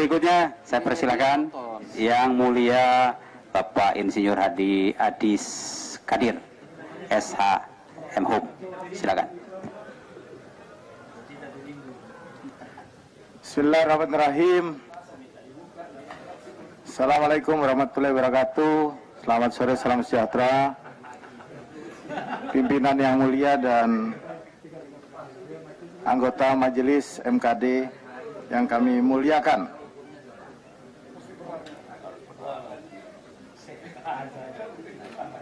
berikutnya saya persilakan Yang Mulia Bapak Insinyur Hadi Adis Kadir, SH MHUM. Silakan. Bismillahirrahmanirrahim. Assalamualaikum warahmatullahi wabarakatuh. Selamat sore, salam sejahtera. Pimpinan yang mulia dan anggota majelis MKD yang kami muliakan.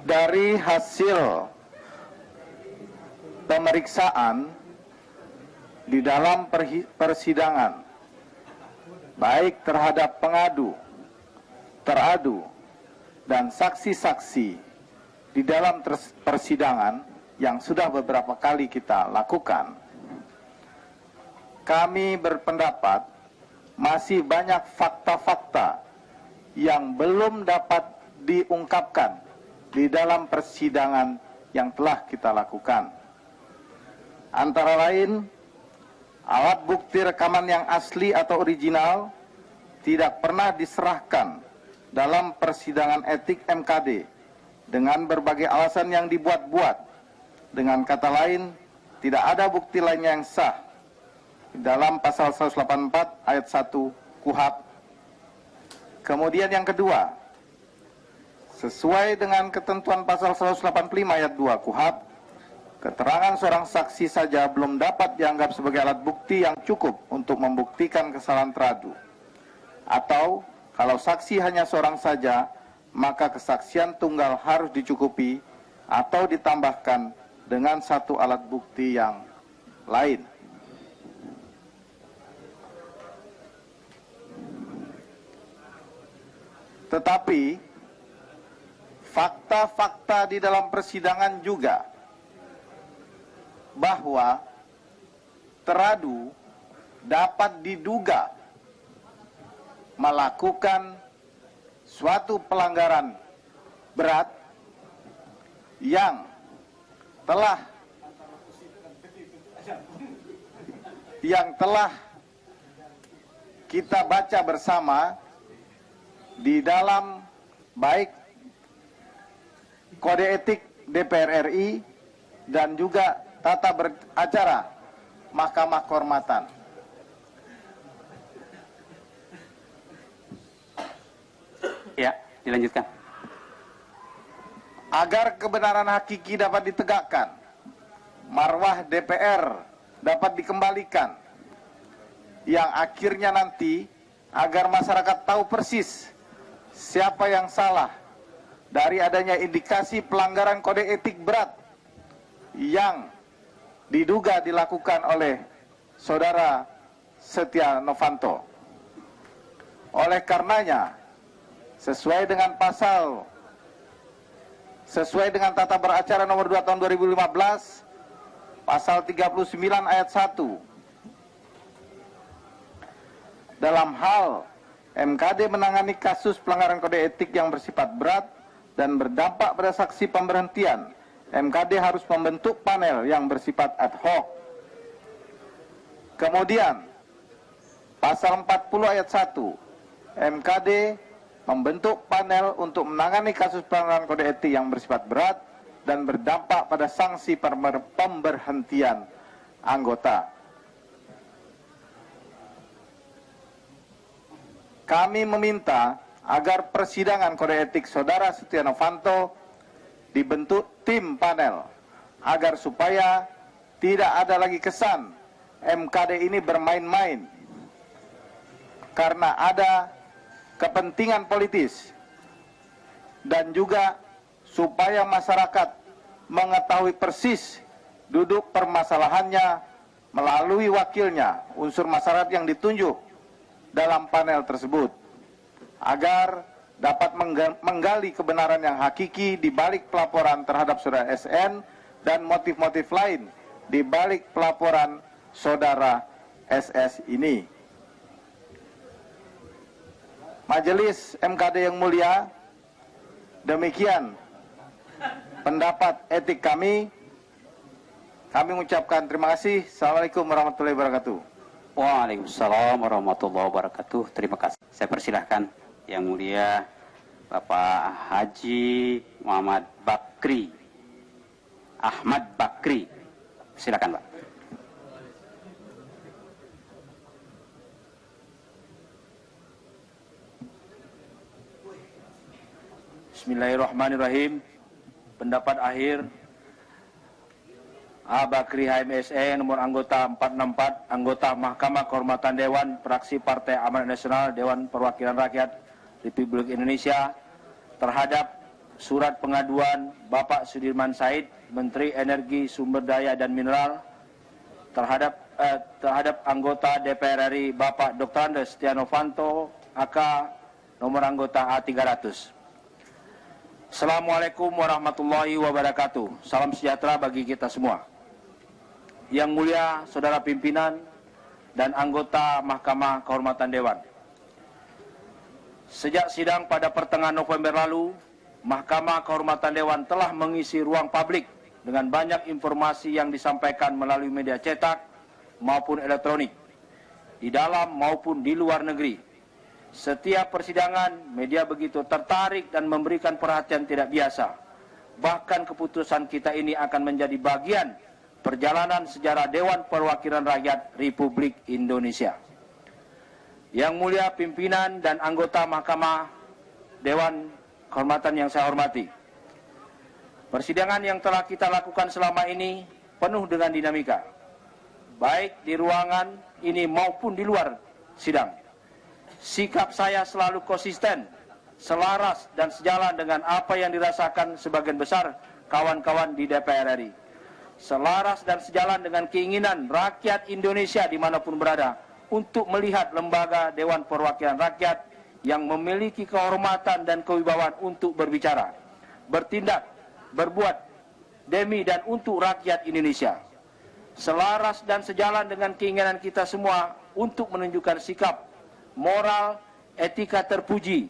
Dari hasil pemeriksaan di dalam persidangan, baik terhadap pengadu, teradu, dan saksi-saksi di dalam persidangan yang sudah beberapa kali kita lakukan, kami berpendapat masih banyak fakta-fakta yang belum dapat diungkapkan di dalam persidangan yang telah kita lakukan. Antara lain, alat bukti rekaman yang asli atau original tidak pernah diserahkan dalam persidangan etik MKD dengan berbagai alasan yang dibuat-buat. Dengan kata lain, tidak ada bukti lainnya yang sah dalam pasal 184 ayat 1 KUHP. Kemudian yang kedua, sesuai dengan ketentuan pasal 185 ayat 2 KUHP, keterangan seorang saksi saja belum dapat dianggap sebagai alat bukti yang cukup untuk membuktikan kesalahan teradu. Atau kalau saksi hanya seorang saja, maka kesaksian tunggal harus dicukupi atau ditambahkan dengan satu alat bukti yang lain. Tetapi fakta-fakta di dalam persidangan juga bahwa teradu dapat diduga melakukan suatu pelanggaran berat yang telah kita baca bersama di dalam baik kode etik DPR RI dan juga tata beracara Mahkamah Kehormatan. Ya, dilanjutkan. Agar kebenaran hakiki dapat ditegakkan, marwah DPR dapat dikembalikan, yang akhirnya nanti agar masyarakat tahu persis siapa yang salah dari adanya indikasi pelanggaran kode etik berat yang diduga dilakukan oleh saudara Setia Novanto. Oleh karenanya, sesuai dengan tata beracara nomor 2 tahun 2015, pasal 39 ayat 1, dalam hal MKD menangani kasus pelanggaran kode etik yang bersifat berat dan berdampak pada saksi pemberhentian, MKD harus membentuk panel yang bersifat ad hoc. Kemudian, pasal 40 ayat 1, MKD membentuk panel untuk menangani kasus pelanggaran kode etik yang bersifat berat dan berdampak pada sanksi pemberhentian anggota. Kami meminta agar persidangan kode etik saudara Setia Novanto dibentuk tim panel agar supaya tidak ada lagi kesan MKD ini bermain-main karena ada kepentingan politis, dan juga supaya masyarakat mengetahui persis duduk permasalahannya melalui wakilnya, unsur masyarakat yang ditunjuk dalam panel tersebut, agar dapat menggali kebenaran yang hakiki di balik pelaporan terhadap saudara SN dan motif-motif lain di balik pelaporan saudara SS ini. Majelis MKD yang mulia, demikian pendapat etik kami. Kami mengucapkan terima kasih. Assalamualaikum warahmatullahi wabarakatuh. Waalaikumsalam warahmatullahi wabarakatuh. Terima kasih. Saya persilahkan Yang Mulia Bapak Haji Muhammad Bakri, Ahmad Bakri. Silakan, Pak. Bismillahirrahmanirrahim. Pendapat akhir A. Bakri HMSE nomor anggota 464, anggota Mahkamah Kehormatan Dewan, fraksi Partai Amanat Nasional, Dewan Perwakilan Rakyat Republik Indonesia, terhadap surat pengaduan Bapak Sudirman Said, Menteri Energi, Sumber Daya dan Mineral, terhadap anggota DPR RI Bapak Dr. Andes Setia Novanto, AK nomor anggota A300. Assalamualaikum warahmatullahi wabarakatuh. Salam sejahtera bagi kita semua. Yang Mulia Saudara Pimpinan dan anggota Mahkamah Kehormatan Dewan. Sejak sidang pada pertengahan November lalu, Mahkamah Kehormatan Dewan telah mengisi ruang publik dengan banyak informasi yang disampaikan melalui media cetak maupun elektronik, di dalam maupun di luar negeri. Setiap persidangan, media begitu tertarik dan memberikan perhatian tidak biasa. Bahkan keputusan kita ini akan menjadi bagian perjalanan sejarah Dewan Perwakilan Rakyat Republik Indonesia. Yang Mulia Pimpinan dan anggota Mahkamah Dewan Kehormatan yang saya hormati, persidangan yang telah kita lakukan selama ini penuh dengan dinamika, baik di ruangan ini maupun di luar sidang. Sikap saya selalu konsisten, selaras dan sejalan dengan apa yang dirasakan sebagian besar kawan-kawan di DPR RI. Selaras dan sejalan dengan keinginan rakyat Indonesia dimanapun berada untuk melihat lembaga Dewan Perwakilan Rakyat yang memiliki kehormatan dan kewibawaan untuk berbicara, bertindak, berbuat demi dan untuk rakyat Indonesia. Selaras dan sejalan dengan keinginan kita semua untuk menunjukkan sikap moral, etika terpuji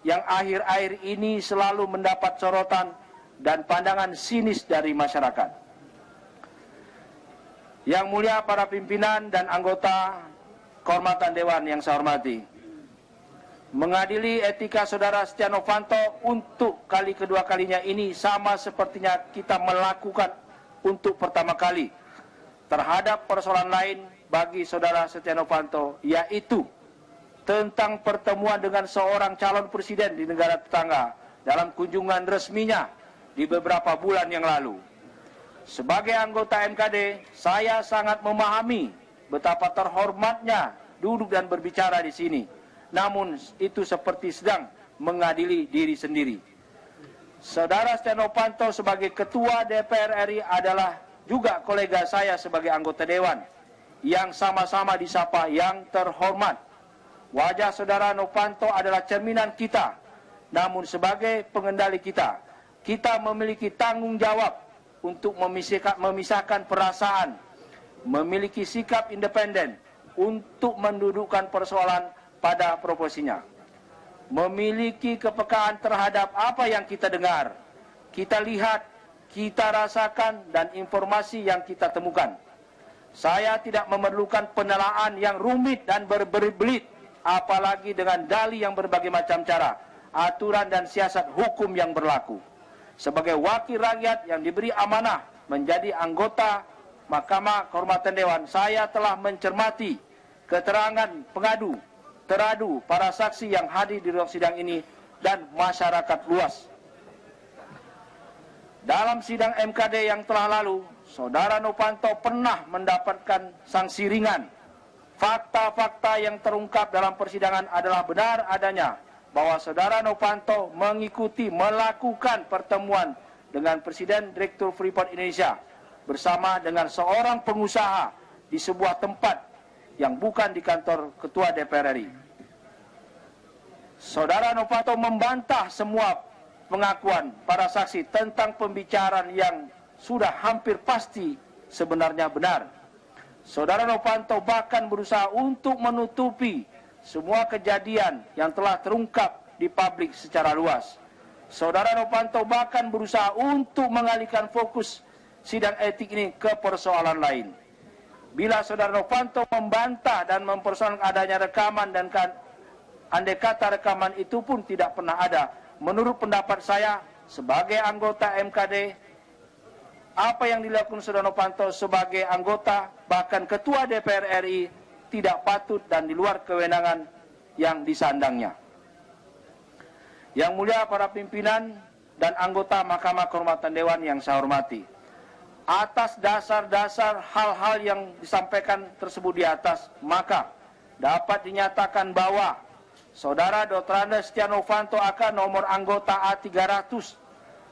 yang akhir-akhir ini selalu mendapat sorotan dan pandangan sinis dari masyarakat. Yang Mulia para pimpinan dan anggota Kehormatan Dewan yang saya hormati, mengadili etika Saudara Setia Novanto untuk kali kedua kalinya ini sama sepertinya kita melakukan untuk pertama kali terhadap persoalan lain bagi Saudara Setia Novanto, yaitu tentang pertemuan dengan seorang calon presiden di negara tetangga dalam kunjungan resminya di beberapa bulan yang lalu. Sebagai anggota MKD, saya sangat memahami betapa terhormatnya duduk dan berbicara di sini. Namun itu seperti sedang mengadili diri sendiri. Saudara Setia Novanto sebagai Ketua DPR RI adalah juga kolega saya sebagai anggota Dewan yang sama-sama disapa yang terhormat. Wajah Saudara Novanto adalah cerminan kita. Namun sebagai pengendali kita memiliki tanggung jawab untuk memisahkan perasaan, memiliki sikap independen untuk mendudukkan persoalan pada proporsinya, memiliki kepekaan terhadap apa yang kita dengar, kita lihat, kita rasakan, dan informasi yang kita temukan. Saya tidak memerlukan penelaan yang rumit dan berbelit-belit, apalagi dengan dalih yang berbagai macam cara, aturan dan siasat hukum yang berlaku. Sebagai wakil rakyat yang diberi amanah menjadi anggota Mahkamah Kehormatan Dewan, saya telah mencermati keterangan pengadu, teradu, para saksi yang hadir di ruang sidang ini dan masyarakat luas. Dalam sidang MKD yang telah lalu, Saudara Novanto pernah mendapatkan sanksi ringan. Fakta-fakta yang terungkap dalam persidangan adalah benar adanya bahwa Saudara Novanto melakukan pertemuan dengan Presiden Direktur Freeport Indonesia bersama dengan seorang pengusaha di sebuah tempat yang bukan di kantor Ketua DPR RI. Saudara Novanto membantah semua pengakuan para saksi tentang pembicaraan yang sudah hampir pasti sebenarnya benar. Saudara Novanto bahkan berusaha untuk menutupi semua kejadian yang telah terungkap di publik secara luas. Saudara Novanto bahkan berusaha untuk mengalihkan fokus sidang etik ini ke persoalan lain. bila Saudara Novanto membantah dan mempersoalkan adanya rekaman dan andai kata rekaman itu pun tidak pernah ada, menurut pendapat saya sebagai anggota MKD, apa yang dilakukan Saudara Novanto sebagai anggota bahkan ketua DPR RI tidak patut dan di luar kewenangan yang disandangnya. Yang mulia para pimpinan dan anggota Mahkamah Kehormatan Dewan yang saya hormati, atas dasar-dasar hal-hal yang disampaikan tersebut di atas, maka dapat dinyatakan bahwa Saudara Dr. Andes Setia Novanto AK nomor anggota A300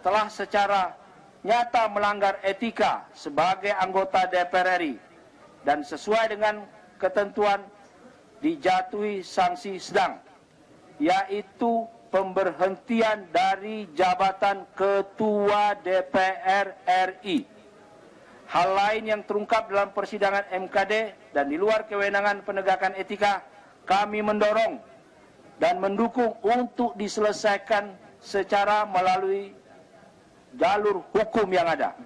telah secara nyata melanggar etika sebagai anggota DPR RI dan sesuai dengan ketentuan dijatuhi sanksi sedang, yaitu pemberhentian dari jabatan Ketua DPR RI. Hal lain yang terungkap dalam persidangan MKD dan di luar kewenangan penegakan etika, kami mendorong dan mendukung untuk diselesaikan secara melalui jalur hukum yang ada.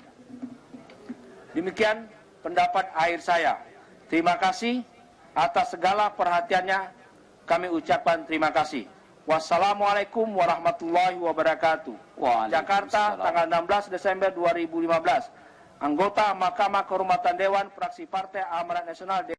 Demikian pendapat akhir saya. Terima kasih atas segala perhatiannya. Kami ucapkan terima kasih. Wassalamualaikum warahmatullahi wabarakatuh. Jakarta, tanggal 16 Desember 2015. Anggota Mahkamah Kehormatan Dewan, fraksi Partai Amanat Nasional.